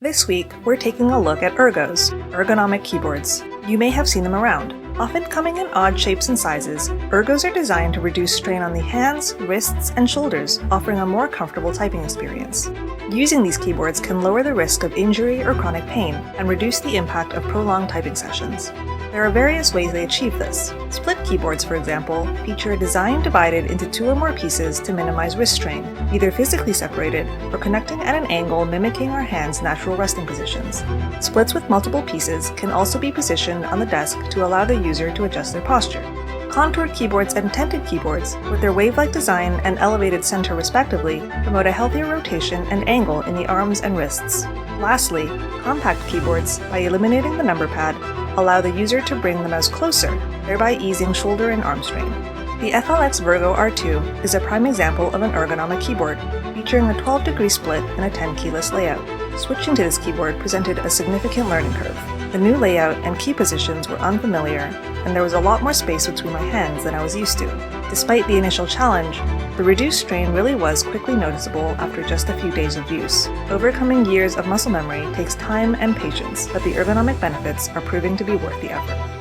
This week, we're taking a look at Ergos, ergonomic keyboards. You may have seen them around. Often coming in odd shapes and sizes, Ergos are designed to reduce strain on the hands, wrists, and shoulders, offering a more comfortable typing experience. Using these keyboards can lower the risk of injury or chronic pain, and reduce the impact of prolonged typing sessions. There are various ways they achieve this. Split keyboards, for example, feature a design divided into 2 or more pieces to minimize wrist strain, either physically separated or connecting at an angle mimicking our hands' natural resting positions. Splits with multiple pieces can also be positioned on the desk to allow the user to adjust their posture. Contoured keyboards and tented keyboards, with their wave-like design and elevated center respectively, promote a healthier rotation and angle in the arms and wrists. Lastly, compact keyboards, by eliminating the number pad, allow the user to bring the mouse closer, thereby easing shoulder and arm strain. The FLX Virgo R2 is a prime example of an ergonomic keyboard, featuring a 12-degree split and a 10-keyless layout. Switching to this keyboard presented a significant learning curve. The new layout and key positions were unfamiliar, and there was a lot more space between my hands than I was used to. Despite the initial challenge, the reduced strain really was quickly noticeable after just a few days of use. Overcoming years of muscle memory takes time and patience, but the ergonomic benefits are proving to be worth the effort.